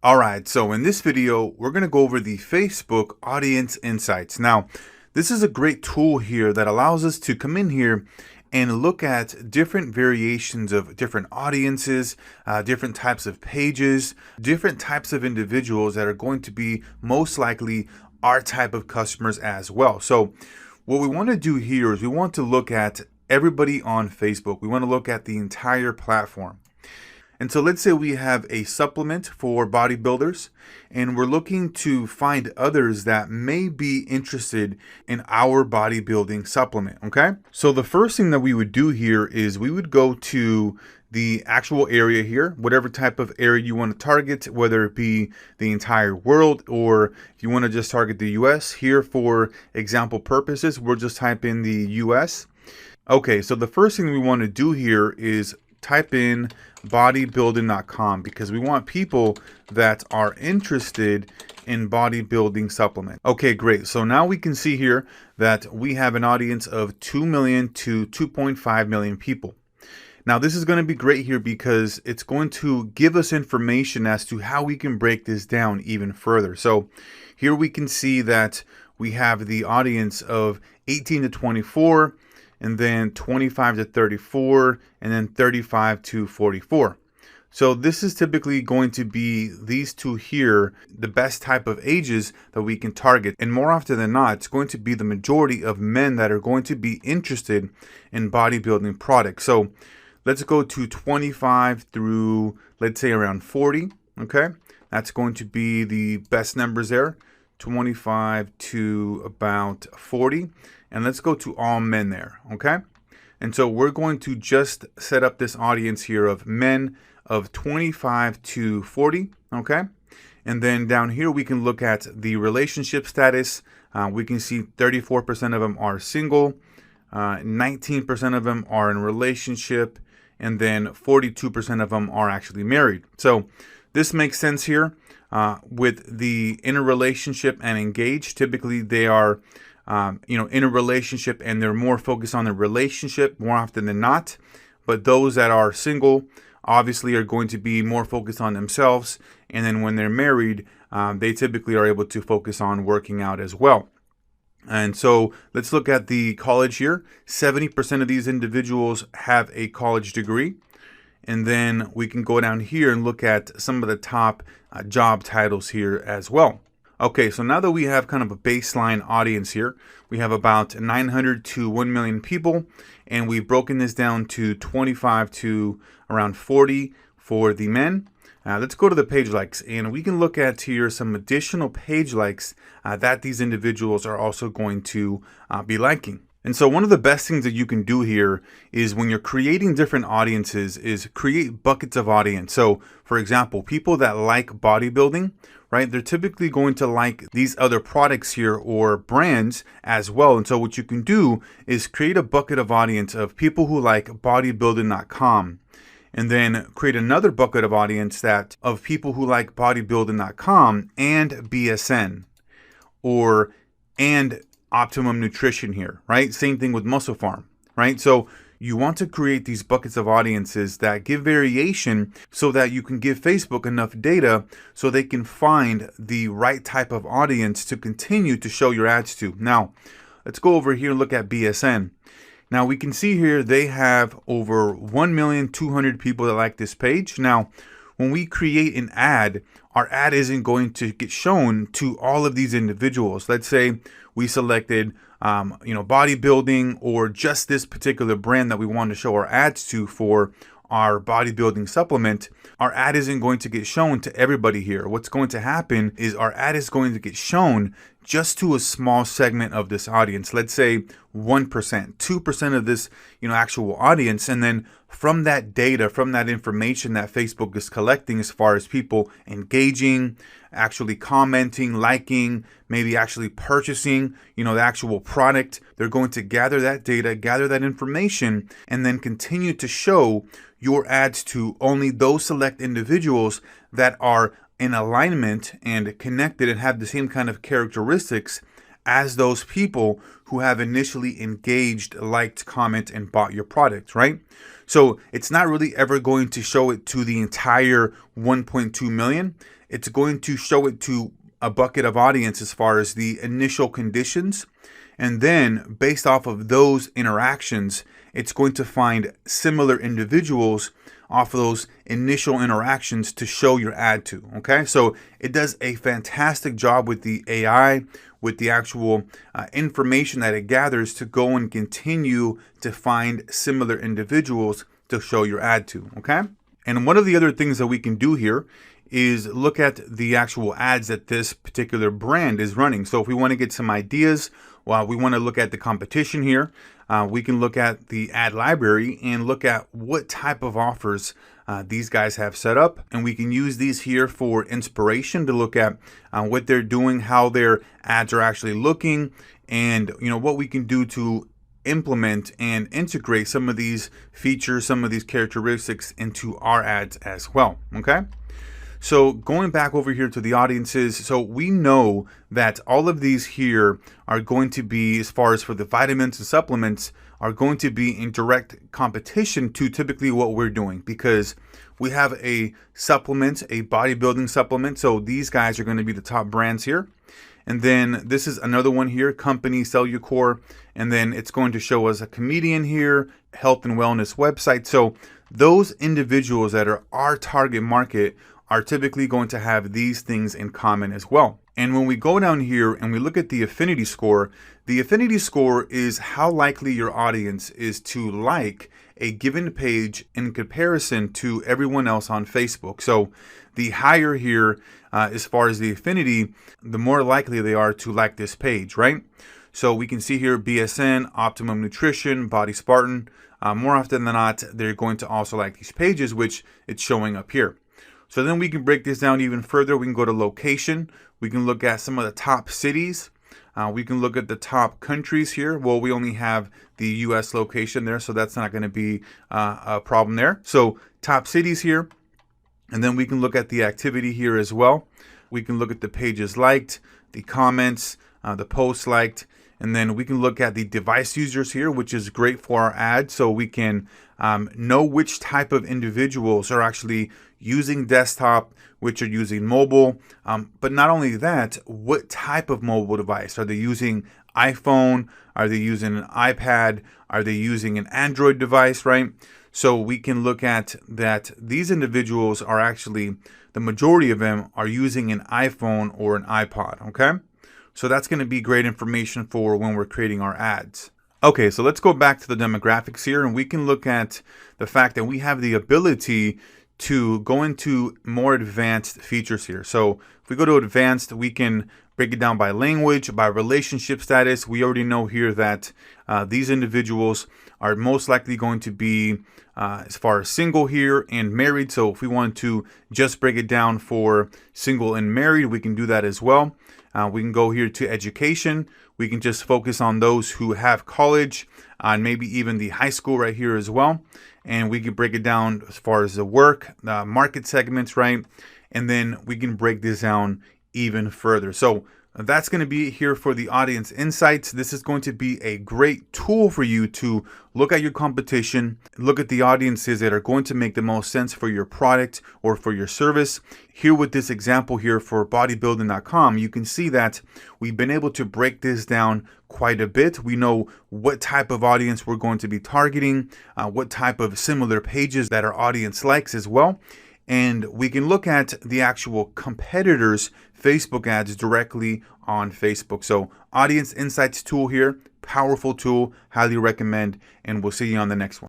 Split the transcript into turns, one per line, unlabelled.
All right, so in this video, we're going to go over the Facebook Audience Insights. Now, this is a great tool here that allows us to come in here and look at different variations of different audiences, different types of pages, different types of individuals that are going to be most likely our type of customers as well. So what we want to do here is we want to look at everybody on Facebook. We want to look at the entire platform. And so let's say we have a supplement for bodybuilders and we're looking to find others that may be interested in our bodybuilding supplement, okay? So the first thing that we would do here is we would go to the actual area here, whatever type of area you want to target, whether it be the entire world or if you want to just target the US. Here for example purposes, we'll just type in the US. Okay, so the first thing we want to do here is type in bodybuilding.com because we want people that are interested in bodybuilding supplement. Okay, great. So now we can see here that we have an audience of 2 million to 2.5 million people. Now this is going to be great here because it's going to give us information as to how we can break this down even further. So here we can see that we have the audience of 18 to 24, and then 25 to 34, and then 35 to 44. So this is typically going to be these two here, the best type of ages that we can target. And more often than not, it's going to be the majority of men that are going to be interested in bodybuilding products. So let's go to 25 through, let's say around 40, okay? That's going to be the best numbers there, 25 to about 40. And let's go to all men there, okay? And so we're going to just set up this audience here of men of 25 to 40, okay? And then down here we can look at the relationship status. We can see 34% of them are single, 19% of them are in relationship, and then 42% of them are actually married. So this makes sense here. With the in a relationship and engaged, typically they are in a relationship and they're more focused on the relationship more often than not. But those that are single obviously are going to be more focused on themselves. And then when they're married, they typically are able to focus on working out as well. And so let's look at the college here. 70% of these individuals have a college degree. And then we can go down here and look at some of the top job titles here as well. Okay, so now that we have kind of a baseline audience here, we have about 900 to 1 million people, and we've broken this down to 25 to around 40 for the men. Let's go to the page likes, and we can look at here some additional page likes that these individuals are also going to be liking. And so one of the best things that you can do here is when you're creating different audiences is create buckets of audience. So for example, people that like bodybuilding, right? They're typically going to like these other products here or brands as well. And so what you can do is create a bucket of audience of people who like bodybuilding.com, and then create another bucket of audience that of people who like bodybuilding.com and BSN and Optimum Nutrition here, right? Same thing with Muscle Farm, right? So you want to create these buckets of audiences that give variation so that you can give Facebook enough data so they can find the right type of audience to continue to show your ads to. Now, let's go over here and look at BSN. Now we can see here they have over 1,200,000 people that like this page. Now, when we create an ad, our ad isn't going to get shown to all of these individuals. Let's say we selected bodybuilding or just this particular brand that we want to show our ads to for our bodybuilding supplement. Our ad isn't going to get shown to everybody here. What's going to happen is our ad is going to get shown just to a small segment of this audience. Let's say 1%, 2% of this, actual audience. And then from that data, from that information that Facebook is collecting as far as people engaging, actually commenting, liking, maybe actually purchasing, the actual product, they're going to gather that data, gather that information, and then continue to show your ads to only those select individuals that are in alignment and connected and have the same kind of characteristics as those people who have initially engaged, liked, comment, and bought your product, right? So it's not really ever going to show it to the entire 1.2 million. it's going to show it to a bucket of audience as far as the initial conditions. And then based off of those interactions, it's going to find similar individuals off of those initial interactions to show your ad to. Okay, so it does a fantastic job with the AI, with the actual information that it gathers to go and continue to find similar individuals to show your ad to. Okay, and one of the other things that we can do here is look at the actual ads that this particular brand is running. So if we want to get some ideas, well, we want to look at the competition here. We can look at the ad library and look at what type of offers these guys have set up. And we can use these here for inspiration to look at what they're doing, how their ads are actually looking, and what we can do to implement and integrate some of these features, some of these characteristics into our ads as well. Okay. So going back over here to the audiences, so we know that all of these here are going to be, as far as for the vitamins and supplements, are going to be in direct competition to typically what we're doing, because we have a supplement, a bodybuilding supplement. So these guys are going to be the top brands here. And then this is another one here, Company Cellucor. And then it's going to show us a comedian here, health and wellness website. So those individuals that are our target market are typically going to have these things in common as well. And when we go down here and we look at the affinity score is how likely your audience is to like a given page in comparison to everyone else on Facebook. So the higher here, as far as the affinity, the more likely they are to like this page, right? So we can see here BSN, Optimum Nutrition, Body Spartan. More often than not, they're going to also like these pages, which it's showing up here. So then we can break this down even further. We can go to location. We can look at some of the top cities. We can look at the top countries here. Well, we only have the US location there, so that's not going to be a problem there. So top cities here. And then we can look at the activity here as well. We can look at the pages liked, the comments, the posts liked. And then we can look at the device users here, which is great for our ad. So we can know which type of individuals are actually using desktop, which are using mobile. But not only that, what type of mobile device? Are they using iPhone? Are they using an iPad? Are they using an Android device, right? So we can look at that these individuals are actually, the majority of them are using an iPhone or an iPod, okay? So that's going to be great information for when we're creating our ads. Okay, so let's go back to the demographics here, and we can look at the fact that we have the ability to go into more advanced features here. So if we go to advanced, we can break it down by language, by relationship status. We already know here that these individuals are most likely going to be as far as single here and married. So if we want to just break it down for single and married, we can do that as well. We can go here to education. We can just focus on those who have college and maybe even the high school right here as well. And we can break it down as far as the work, market segments, right? And then we can break this down even further. So that's going to be here for the audience insights. This is going to be a great tool for you to look at your competition, look at the audiences that are going to make the most sense for your product or for your service. Here with this example here for bodybuilding.com, you can see that we've been able to break this down quite a bit. We know what type of audience we're going to be targeting, what type of similar pages that our audience likes as well. And we can look at the actual competitors' Facebook ads directly on Facebook. So Audience Insights tool here, powerful tool, highly recommend, and we'll see you on the next one.